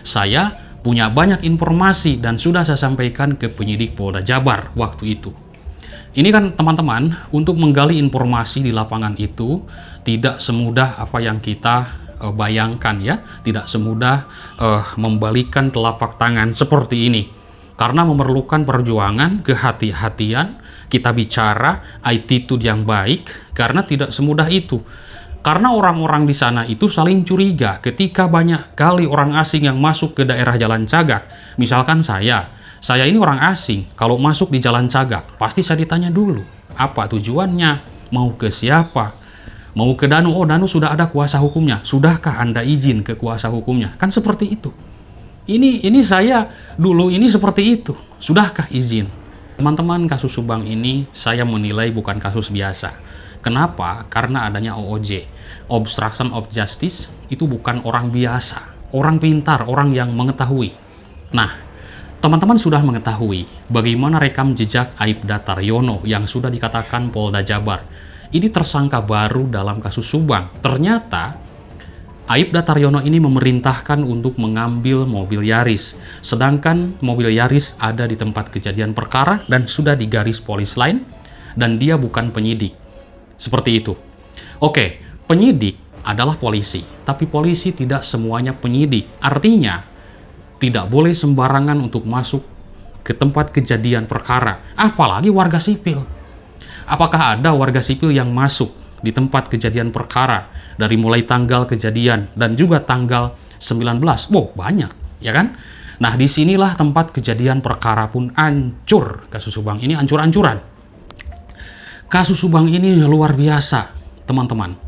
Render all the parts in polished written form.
Saya punya banyak informasi dan sudah saya sampaikan ke penyidik Polda Jabar waktu itu. Ini kan teman-teman, untuk menggali informasi di lapangan itu tidak semudah apa yang kita bayangkan ya. Tidak semudah membalikan telapak tangan seperti ini. Karena memerlukan perjuangan, kehati-hatian, kita bicara, attitude yang baik, karena tidak semudah itu. Karena orang-orang di sana itu saling curiga ketika banyak kali orang asing yang masuk ke daerah Jalan Cagak. Misalkan saya ini orang asing, kalau masuk di Jalan Cagak, pasti saya ditanya dulu, apa tujuannya, mau ke siapa, mau ke Danu, oh Danu sudah ada kuasa hukumnya, sudahkah Anda izin ke kuasa hukumnya, kan seperti itu. Ini saya dulu ini seperti itu, sudahkah izin? Teman-teman, kasus Subang ini saya menilai bukan kasus biasa. Kenapa? Karena adanya OOJ, Obstruction of Justice, itu bukan orang biasa, orang pintar, orang yang mengetahui. Nah, teman-teman sudah mengetahui bagaimana rekam jejak Aibda Taryono yang sudah dikatakan Polda Jabar. Ini tersangka baru dalam kasus Subang. Ternyata Aibda Taryono ini memerintahkan untuk mengambil mobil Yaris, sedangkan mobil Yaris ada di tempat kejadian perkara dan sudah digaris polis lain, dan dia bukan penyidik. Seperti itu. Oke, penyidik adalah polisi, tapi polisi tidak semuanya penyidik. Artinya, tidak boleh sembarangan untuk masuk ke tempat kejadian perkara, apalagi warga sipil. Apakah ada warga sipil yang masuk di tempat kejadian perkara dari mulai tanggal kejadian dan juga tanggal 19? Wow, banyak, ya kan? Nah, disinilah tempat kejadian perkara pun hancur. Kasus Subang ini hancur-hancuran. Kasus Subang ini luar biasa, teman-teman.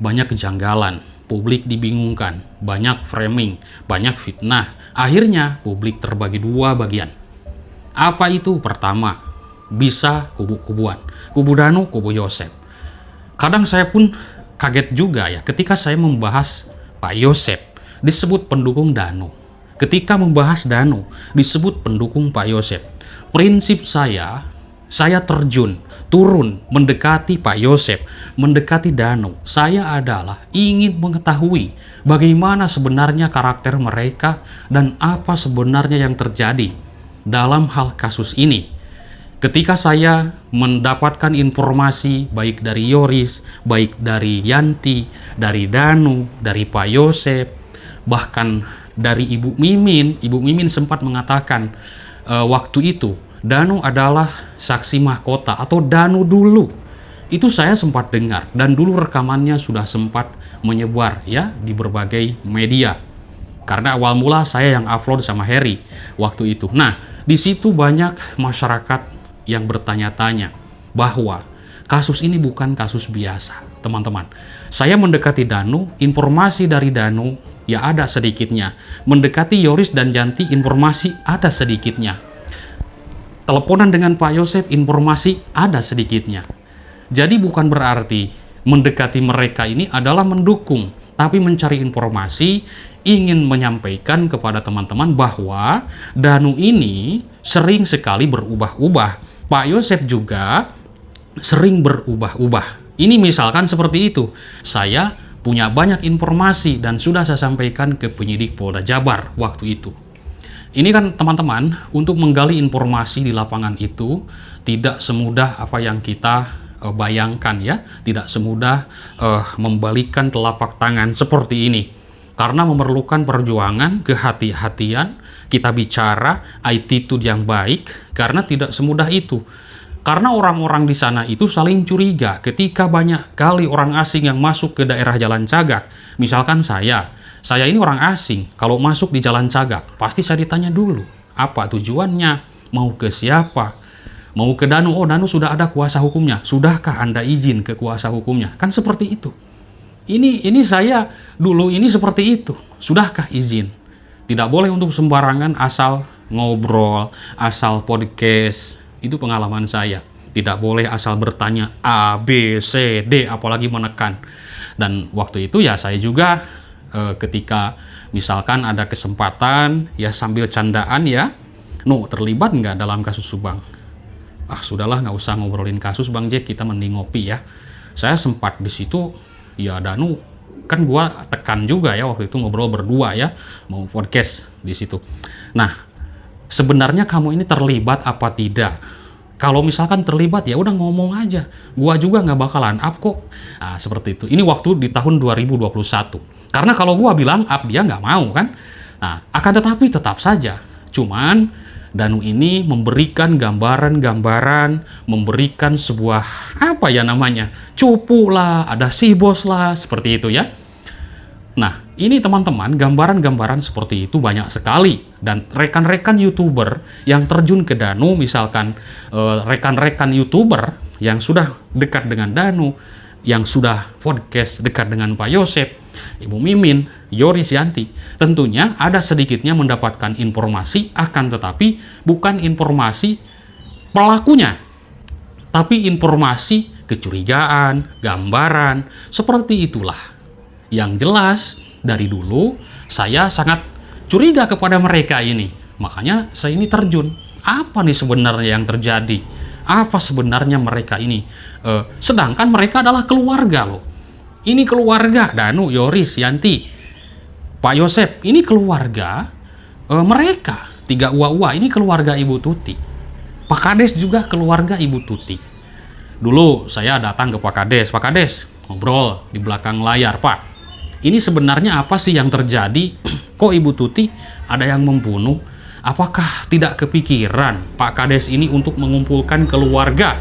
Banyak kejanggalan, publik dibingungkan, banyak framing, banyak fitnah. Akhirnya, publik terbagi dua bagian. Apa itu? Pertama, bisa kubu-kubuan. Kubu Danu, kubu Yosep. Kadang saya pun kaget juga ya, ketika saya membahas Pak Yosep, disebut pendukung Danu. Ketika membahas Danu, disebut pendukung Pak Yosep. Prinsip saya turun mendekati Pak Yosep, mendekati Danu. Saya adalah ingin mengetahui bagaimana sebenarnya karakter mereka dan apa sebenarnya yang terjadi dalam hal kasus ini. Ketika saya mendapatkan informasi baik dari Yoris, baik dari Yanti, dari Danu, dari Pak Yosep, bahkan dari Ibu Mimin sempat mengatakan waktu itu Danu adalah saksi mahkota atau Danu dulu. Itu saya sempat dengar dan dulu rekamannya sudah sempat menyebar ya di berbagai media. Karena awal mula saya yang upload sama Harry waktu itu. Nah, di situ banyak masyarakat yang bertanya-tanya bahwa kasus ini bukan kasus biasa, teman-teman. Saya mendekati Danu, informasi dari Danu ya ada sedikitnya. Mendekati Yoris dan Yanti, informasi ada sedikitnya. Teleponan dengan Pak Yosep, informasi ada sedikitnya. Jadi bukan berarti mendekati mereka ini adalah mendukung, tapi mencari informasi, ingin menyampaikan kepada teman-teman bahwa Danu ini sering sekali berubah-ubah. Pak Yosep juga sering berubah-ubah. Ini misalkan seperti itu. Saya punya banyak informasi dan sudah saya sampaikan ke penyidik Polda Jabar waktu itu. Ini kan teman-teman, untuk menggali informasi di lapangan itu tidak semudah apa yang kita bayangkan ya. Tidak semudah membalikan telapak tangan seperti ini. Karena memerlukan perjuangan, kehati-hatian, kita bicara, attitude yang baik, karena tidak semudah itu. Karena orang-orang di sana itu saling curiga ketika banyak kali orang asing yang masuk ke daerah Jalan Cagak. Misalkan saya ini orang asing, kalau masuk di Jalan Cagak, pasti saya ditanya dulu, apa tujuannya, mau ke siapa, mau ke Danu, oh Danu sudah ada kuasa hukumnya, sudahkah Anda izin ke kuasa hukumnya, kan seperti itu. Ini saya dulu ini seperti itu, sudahkah izin. Tidak boleh untuk sembarangan asal ngobrol, asal podcast, itu pengalaman saya. Tidak boleh asal bertanya A, B, C, D, apalagi menekan. Dan waktu itu ya saya juga ketika misalkan ada kesempatan ya sambil candaan ya, terlibat nggak dalam kasus Subang? Sudahlah, nggak usah ngobrolin kasus Bang Jack, kita mending ngopi ya. Saya sempat di situ ya, Danu kan gua tekan juga ya waktu itu ngobrol berdua ya, mau podcast di situ. Nah, sebenarnya kamu ini terlibat apa tidak? Kalau misalkan terlibat ya udah ngomong aja. Gua juga nggak bakalan up kok. Nah, seperti itu. Ini waktu di tahun 2021. Karena kalau gua bilang up dia nggak mau kan. Nah, akan tetapi tetap saja. Cuman Danu ini memberikan gambaran-gambaran, memberikan sebuah apa ya namanya, cupu lah, ada si bos lah, seperti itu ya. Nah, ini teman-teman, gambaran-gambaran seperti itu banyak sekali. Dan rekan-rekan YouTuber yang terjun ke Danu, misalkan rekan-rekan YouTuber yang sudah dekat dengan Danu, yang sudah podcast dekat dengan Pak Yosep, Ibu Mimin, Yoris Yanti, tentunya ada sedikitnya mendapatkan informasi, akan tetapi bukan informasi pelakunya, tapi informasi kecurigaan, gambaran, seperti itulah. Yang jelas, dari dulu saya sangat curiga kepada mereka ini. Makanya saya ini terjun. Apa nih sebenarnya yang terjadi? Apa sebenarnya mereka ini? Sedangkan mereka adalah keluarga loh. Ini keluarga Danu, Yoris, Yanti, Pak Yosep. Ini keluarga mereka. 3 Uwa-Uwa ini keluarga Ibu Tuti. Pak Kades juga keluarga Ibu Tuti. Dulu saya datang ke Pak Kades. Pak Kades, ngobrol di belakang layar, Pak. Ini sebenarnya apa sih yang terjadi? Kok Ibu Tuti ada yang membunuh? Apakah tidak kepikiran Pak Kades ini untuk mengumpulkan keluarga?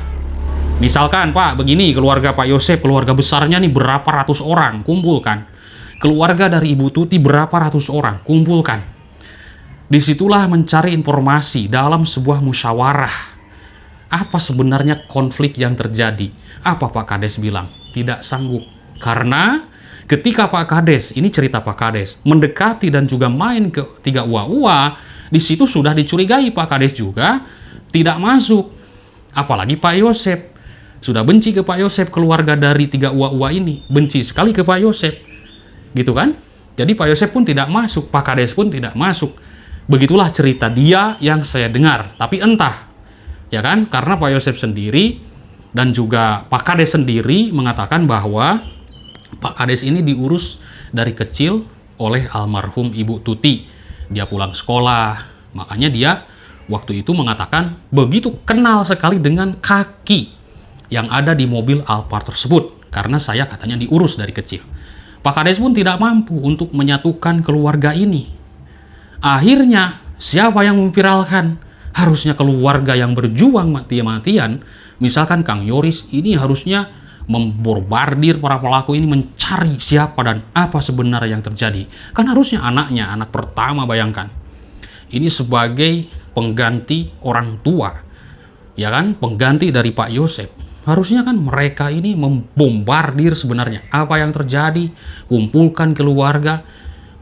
Misalkan, Pak, begini, keluarga Pak Yosep, keluarga besarnya nih berapa ratus orang, kumpulkan. Keluarga dari Ibu Tuti berapa ratus orang, kumpulkan. Disitulah mencari informasi dalam sebuah musyawarah. Apa sebenarnya konflik yang terjadi? Apa Pak Kades bilang? Tidak sanggup. Karena ketika Pak Kades, ini cerita Pak Kades, mendekati dan juga main ke 3 Uwa-Uwa, di situ sudah dicurigai Pak Kades juga tidak masuk. Apalagi Pak Yosep. Sudah benci ke Pak Yosep, keluarga dari 3 Uwa-Uwa ini. Benci sekali ke Pak Yosep. Gitu kan? Jadi Pak Yosep pun tidak masuk, Pak Kades pun tidak masuk. Begitulah cerita dia yang saya dengar. Tapi entah, ya kan? Karena Pak Yosep sendiri dan juga Pak Kades sendiri mengatakan bahwa Pak Kades ini diurus dari kecil oleh almarhum Ibu Tuti. Dia pulang sekolah, makanya dia waktu itu mengatakan begitu kenal sekali dengan kaki yang ada di mobil Alphard tersebut, karena saya katanya diurus dari kecil. Pak Kades pun tidak mampu untuk menyatukan keluarga ini. Akhirnya, siapa yang memviralkan? Harusnya keluarga yang berjuang mati-matian, misalkan Kang Yoris, ini harusnya membombardir para pelaku ini, mencari siapa dan apa sebenarnya yang terjadi. Kan harusnya anaknya, anak pertama, bayangkan. Ini sebagai pengganti orang tua, ya kan, pengganti dari Pak Yosep. Harusnya kan mereka ini membombardir sebenarnya apa yang terjadi, kumpulkan keluarga.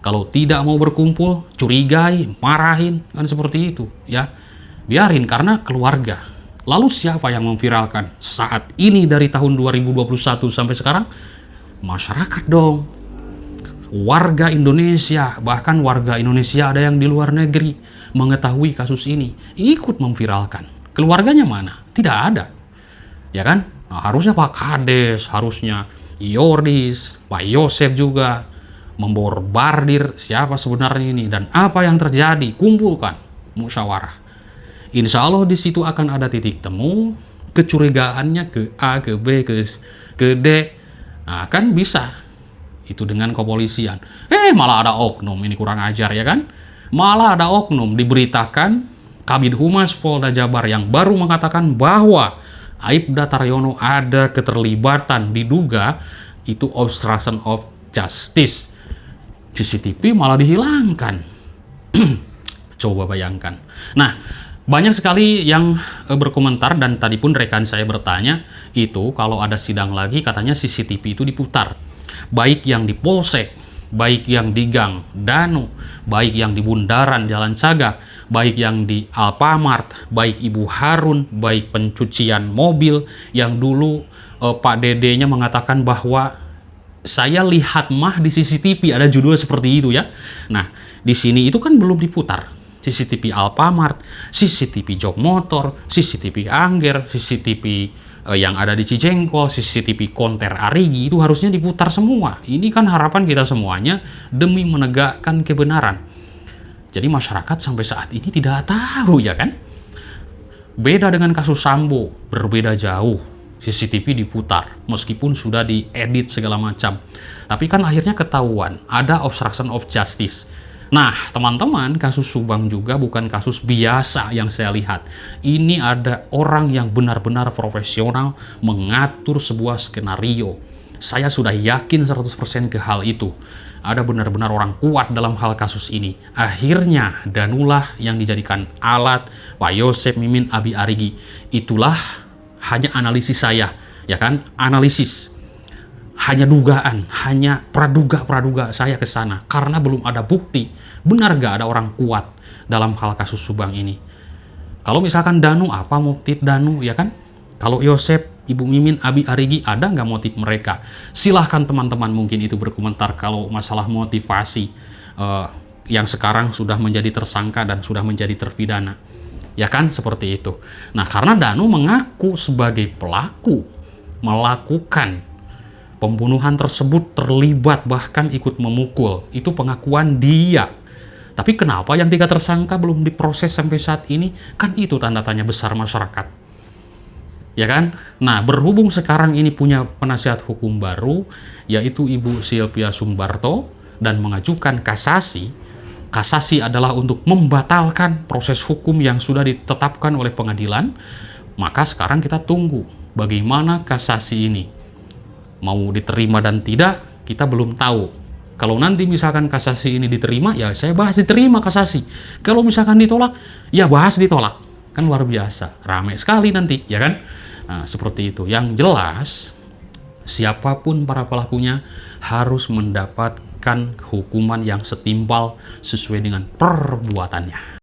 Kalau tidak mau berkumpul, curigai, marahin, kan seperti itu, ya. Biarin karena keluarga. Lalu siapa yang memviralkan? Saat ini dari tahun 2021 sampai sekarang, masyarakat dong. Warga Indonesia, bahkan warga Indonesia ada yang di luar negeri mengetahui kasus ini, ikut memviralkan. Keluarganya mana? Tidak ada. Ya kan? Nah, harusnya Pak Kades, harusnya Yoris, Pak Yosep juga membombardir siapa sebenarnya ini dan apa yang terjadi, kumpulkan musyawarah. Insya Allah di situ akan ada titik temu, kecurigaannya ke A, ke B, ke D. Nah, kan bisa itu dengan kepolisian. Malah ada oknum, ini kurang ajar ya kan? Malah ada oknum diberitakan Kabid Humas Polda Jabar yang baru mengatakan bahwa Aibda Taryono ada keterlibatan, diduga itu obstruction of justice. CCTV malah dihilangkan. Coba bayangkan. Nah, banyak sekali yang berkomentar dan tadi pun rekan saya bertanya, itu kalau ada sidang lagi katanya CCTV itu diputar. Baik yang di Polsek, baik yang di Gang Danu, baik yang di Bundaran Jalan Cagak, baik yang di Alfamart, baik Ibu Harun, baik pencucian mobil yang dulu Pak Dede-nya mengatakan bahwa saya lihat mah di CCTV, ada judul seperti itu ya. Nah, di sini itu kan belum diputar. CCTV Alfamart, CCTV jok motor, CCTV Angger, CCTV yang ada di Cijengkol, CCTV konter Arigi itu harusnya diputar semua. Ini kan harapan kita semuanya demi menegakkan kebenaran. Jadi masyarakat sampai saat ini tidak tahu, ya kan? Beda dengan kasus Sambo, berbeda jauh. CCTV diputar, meskipun sudah diedit segala macam. Tapi kan akhirnya ketahuan, ada obstruction of justice. Nah, teman-teman, kasus Subang juga bukan kasus biasa yang saya lihat. Ini ada orang yang benar-benar profesional mengatur sebuah skenario. Saya sudah yakin 100% ke hal itu. Ada benar-benar orang kuat dalam hal kasus ini. Akhirnya, Danulah yang dijadikan alat Pak Yosep, Mimin, Abi Arigi. Itulah hanya analisis saya, ya kan? Analisis. Hanya dugaan, hanya praduga saya ke sana. Karena belum ada bukti. Benar gak ada orang kuat dalam hal kasus Subang ini? Kalau misalkan Danu, apa motif Danu, ya kan? Kalau Yosep, Ibu Mimin, Abi Arigi, ada nggak motif mereka? Silahkan teman-teman mungkin itu berkomentar kalau masalah motivasi yang sekarang sudah menjadi tersangka dan sudah menjadi terpidana. Ya kan, seperti itu. Nah, karena Danu mengaku sebagai pelaku melakukan pembunuhan tersebut, terlibat bahkan ikut memukul. Itu pengakuan dia. Tapi kenapa yang 3 tersangka belum diproses sampai saat ini? Kan itu tanda tanya besar masyarakat. Ya kan? Nah, berhubung sekarang ini punya penasihat hukum baru, yaitu Ibu Sylvia Sumbarto, dan mengajukan kasasi. Kasasi adalah untuk membatalkan proses hukum yang sudah ditetapkan oleh pengadilan. Maka sekarang kita tunggu bagaimana kasasi ini. Mau diterima dan tidak, kita belum tahu. Kalau nanti misalkan kasasi ini diterima, ya saya bahas diterima kasasi. Kalau misalkan ditolak, ya bahas ditolak. Kan luar biasa, ramai sekali nanti, ya kan? Nah, seperti itu. Yang jelas, siapapun para pelakunya harus mendapatkan hukuman yang setimpal sesuai dengan perbuatannya.